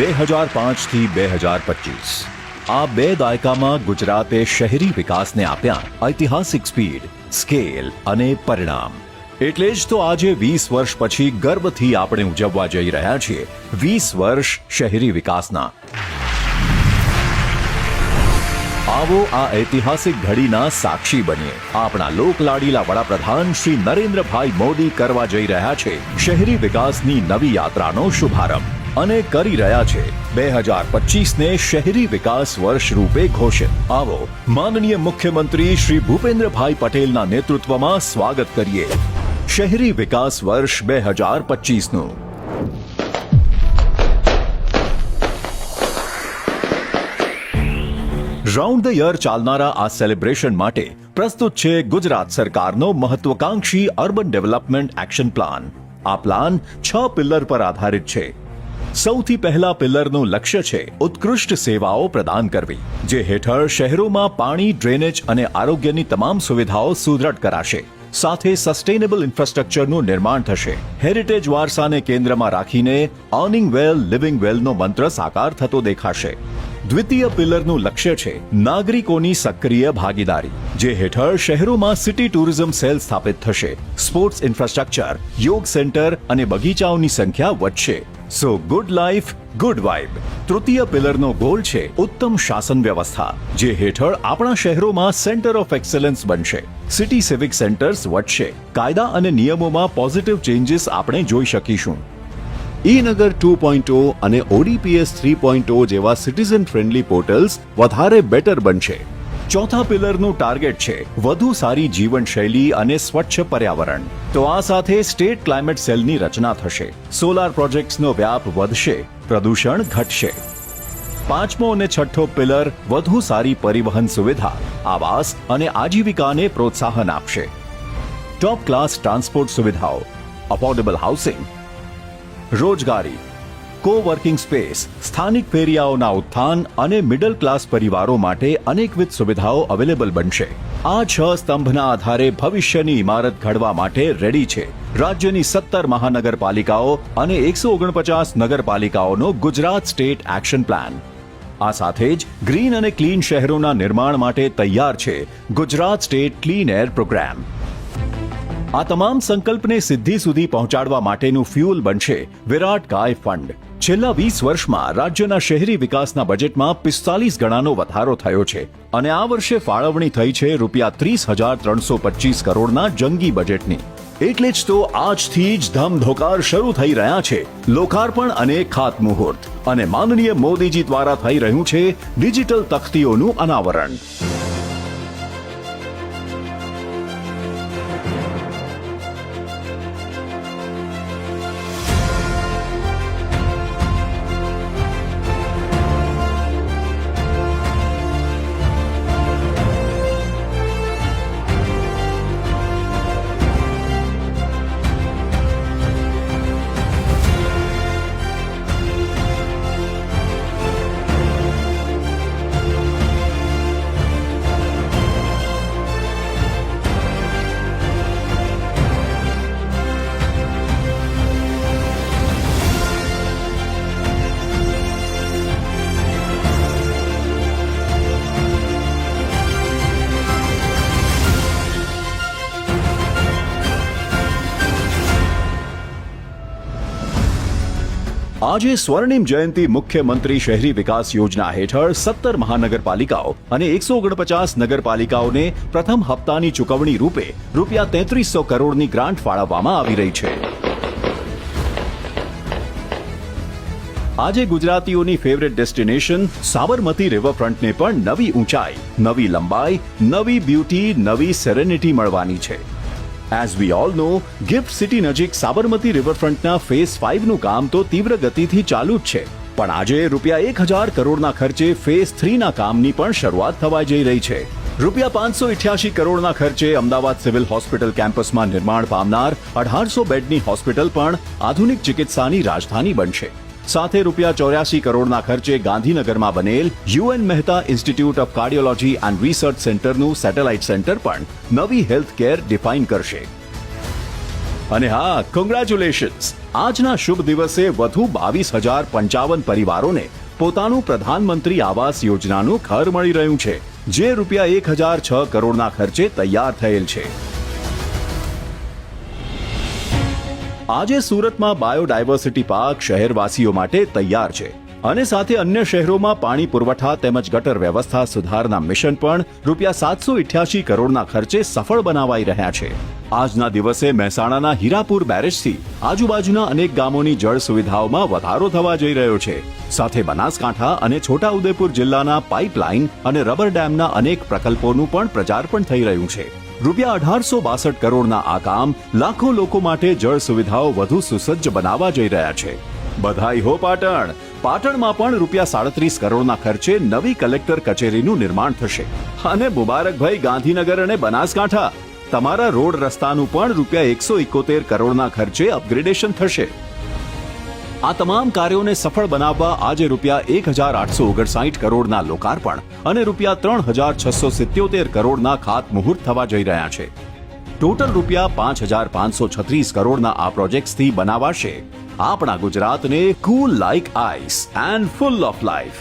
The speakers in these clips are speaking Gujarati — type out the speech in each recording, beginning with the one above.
2005 થી 2025 આ બે દાયકામાં ગુજરાતે શહેરી વિકાસને આપ્યા ઐતિહાસિક સ્પીડ, સ્કેલ અને પરિણામ. એટલે જ તો આજે 20 વર્ષ પછી ગર્વથી આપણે ઉજવવા જઈ રહ્યા છીએ 20 વર્ષ શહેરી વિકાસના. આવો આ ઐતિહાસિક ઘડીના સાક્ષી બનીએ. આપણા લોકલાડીલા વડાપ્રધાન શ્રી નરેન્દ્રભાઈ મોદી કરવા જઈ રહ્યા છે શહેરી વિકાસની નવી યાત્રાનો શુભારંભ અને કરી રહ્યા છે 2025ને શહેરી વિકાસ વર્ષ રૂપે ઘોષિત. આવો માનનીય મુખ્યમંત્રી શ્રી ભૂપેન્દ્રભાઈ પટેલના નેતૃત્વમાં સ્વાગત કરીએ શહેરી વિકાસ વર્ષ 2025નું. રાઉન્ડ ધ યર ચાલનારા આ સેલિબ્રેશન માટે પ્રસ્તુત છે ગુજરાત સરકારનો મહત્વાકાંક્ષી અર્બન ડેવલપમેન્ટ એક્શન પ્લાન. આ પ્લાન 6 પિલ્લર પર આધારિત છે. સૌથી પહેલા પિલ્લરનું લક્ષ્ય છે ઉત્કૃષ્ટ સેવાઓ પ્રદાન કરવી, જે હેઠળ શહેરોમાં પાણી, ડ્રેનેજ અને આરોગ્યની તમામ સુવિધાઓ સુદૃઢ કરાશે. સાથે સસ્ટેનેબલ ઇન્ફ્રાસ્ટ્રક્ચરનું નિર્માણ થશે. હેરિટેજ વારસાને કેન્દ્રમાં રાખીને અર્નિંગ વેલ, લિવિંગ વેલનો મંત્ર સાકાર થતો દેખાશે. દ્વિતીય પિલરનું લક્ષ્ય છે નાગરિકોની સક્રિય ભાગીદારી, જે હેઠળ શહેરોમાં સિટી ટુરિઝમ સેલ સ્થાપિત થશે. સ્પોર્ટ્સ ઇન્ફ્રાસ્ટ્રક્ચર, યોગ સેન્ટર અને બગીચાઓની સંખ્યા વધશે. સો ગુડ લાઈફ, ગુડ વાઇબ. તૃતીય પિલરનો ગોલ છે ઉત્તમ શાસન વ્યવસ્થા, જે હેઠળ આપણા શહેરોમાં સેન્ટર ઓફ એક્સેલન્સ બનશે. સિટી સિવિક સેન્ટર્સ વધશે. કાયદા અને નિયમોમાં પોઝિટિવ ચેન્જીસ આપણે જોઈ શકીશું. ઈ-નગર 2.0 અને ODPS 3.0 જેવા સિટીઝન ફ્રેન્ડલી પોર્ટલ્સ વધારે બેટર બનશે. ચોથા પિલરનું ટાર્ગેટ છે વધુ સારી જીવનશૈલી અને સ્વચ્છ પર્યાવરણ. તો આ સાથે સ્ટેટ ક્લાઇમેટ સેલની રચના થશે. સોલાર પ્રોજેક્ટ્સનો વ્યાપ વધશે, પ્રદૂષણ ઘટશે. પાંચમો અને છઠ્ઠો પિલર વધુ સારી પરિવહન સુવિધા, આવાસ અને આજીવિકાને પ્રોત્સાહન આપશે. ટોપ ક્લાસ ટ્રાન્સપોર્ટ સુવિધાઓ, અફોર્ડેબલ હાઉસિંગ, રોજગારી, કો-વર્કિંગ સ્પેસ, સ્થાનિક ફેરિયાઓના ઉત્થાન અને મિડલ ક્લાસ પરિવારો માટે અનેકવિધ સુવિધાઓ અવેલેબલ બનશે. આ 6 સ્તંભના આધારે ભવિષ્યની ઇમારત ઘડવા માટે રેડી છે રાજ્યની 17 મહાનગરપાલિકાઓ અને 149 નગરપાલિકાઓનો ગુજરાત સ્ટેટ એક્શન પ્લાન. આ સાથે જ ગ્રીન અને ક્લીન શહેરોના નિર્માણ માટે તૈયાર છે Gujarat state clean air programme. આ તમામ સંકલ્પને સિદ્ધિ સુધી પહોંચાડવા માટેનું ફ્યુઅલ બનશે વિરાટ કાય ફંડ. છેલ્લા 20 વર્ષમાં રાજ્યના શહેરી વિકાસના બજેટમાં 45 ગણાનો વધારો થયો છે અને આ વર્ષે ફાળવણી થઈ છે ₹30,325 કરોડના જંગી બજેટની. એટલે જ તો આજથી જ ધમધોકાર શરૂ થઈ રહ્યા છે લોકાર્પણ અને ખાતમુહૂર્ત, અને માનનીય મોદીજી દ્વારા થઈ રહ્યું છે ડિજિટલ તખ્તીઓનું અનાવરણ. આજે સ્વર્ણિમ જયંતિ મુખ્યમંત્રી શહેરી વિકાસ યોજના હેઠળ 17 મહાનગરપાલિકાઓ અને 149 નગરપાલિકાઓને પ્રથમ હપ્તાની ચૂકવણી રૂપે ₹3300 કરોડની ગ્રાન્ટ ફાળવવામાં આવી રહી છે. આજે ગુજરાતીઓની ફેવરેટ ડેસ્ટિનેશન સાબરમતી રિવરફ્રન્ટને પણ નવી ઊંચાઈ, નવી લંબાઈ, નવી બ્યુટી, નવી સેરેનિટી મળવાની છે. As we all know, gift city નજીક સાબરમતી રિવરફ્રન્ટના ફેઝ 5નું કામ તો તીવ્ર ગતિથી ચાલુ જ છે, પણ આજે ₹1000 કરોડના ખર્ચે ફેઝ 3ના કામની પણ શરૂઆત થવા જઈ રહી છે. ₹588 કરોડના ખર્ચે અમદાવાદ સિવિલ હોસ્પિટલ કેમ્પસમાં નિર્માણ પામનાર 1800 બેડની હોસ્પિટલ પણ આધુનિક ચિકિત્સાની રાજધાની બનશે. સાથે ₹84 કરોડના ખર્ચે ગાંધીનગરમાં બનેલ UN Mehta institute of cardiology and research સેન્ટરનું સેટેલાઇટ સેન્ટર પણ નવી હેલ્થ કેર ડિફાઇન કરશે. અને હા, કોંગ્રેચ્યુલેશન્સ! આજના શુભ દિવસે વધુ 22,055 પરિવારોને પોતાનું પ્રધાનમંત્રી આવાસ યોજનાનું ઘર મળી રહ્યું છે, જે રૂપિયા 1,006 કરોડના ખર્ચે તૈયાર થયેલ છે. આજે સુરતમાં બાયોડાયવર્સિટી પાર્ક શહેરવાસીઓ માટે તૈયાર છે અને સાથે અન્ય શહેરોમાં પાણી પુરવઠા તેમજ ગટર વ્યવસ્થા સુધારના મિશન પણ રૂપિયા 788 કરોડના ખર્ચે સફળ બનાવાઈ રહ્યા છે. આજના દિવસે મહેસાણાના હીરાપુર બેરેજથી આજુબાજુના અનેક ગામોની જળ સુવિધાઓમાં વધારો થવા જઈ રહ્યો છે. સાથે બનાસકાંઠા અને છોટાઉદેપુર જિલ્લાના પાઇપલાઇન અને રબર ડેમના અનેક પ્રકલ્પોનું પણ પ્રચારપણ થઈ રહ્યું છે. રૂપિયા 1862 કરોડના આ કામ લાખો લોકો માટે જળ સુવિધાઓ વધુ સુસજ્જ બનાવવા જઈ રહ્યા છે. બધાઈ હો પાટણ! પાટણમાં પણ રૂપિયા 37 કરોડના ખર્ચે નવી કલેક્ટર કચેરીનું નિર્માણ થશે. અને મુબારકભાઈ, ગાંધીનગર અને બનાસકાંઠા, તમારા રોડ રસ્તાનું પણ રૂપિયા 171 કરોડના ખર્ચે અપગ્રેડેશન થશે. આ તમામ કાર્યોને સફળ બનાવવા આજે રૂપિયા 1,859 કરોડના લોકાર્પણ અને રૂપિયા 3,677 કરોડના ખાતમુહૂર્ત થવા જઈ રહ્યા છે. ટોટલ રૂપિયા 5,536 કરોડના આ પ્રોજેક્ટ્સથી બનાવાશે આપણા ગુજરાતને cool like ice and full of life.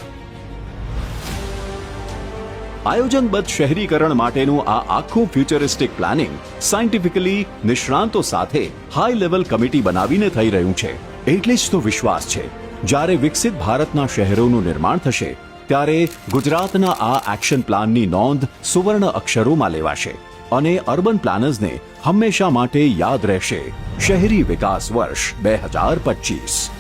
આયોજનબદ્ધ શહેરીકરણ માટેનું આ આખું ફ્યુચરિસ્ટિક પ્લાનિંગ સાયન્ટિફિકલી નિષ્ણાંતો સાથે હાઈ લેવલ કમિટી બનાવીને થઈ રહ્યું છે. એટલે જ તો વિશ્વાસ છે, જ્યારે વિકસિત ભારતના શહેરોનું નિર્માણ થશે ત્યારે ગુજરાતના આ એક્શન પ્લાનની નોંધ સુવર્ણ અક્ષરોમાં લેવાશે અને અર્બન પ્લાનર્સને હંમેશા માટે યાદ રહેશે શહેરી વિકાસ વર્ષ 2025.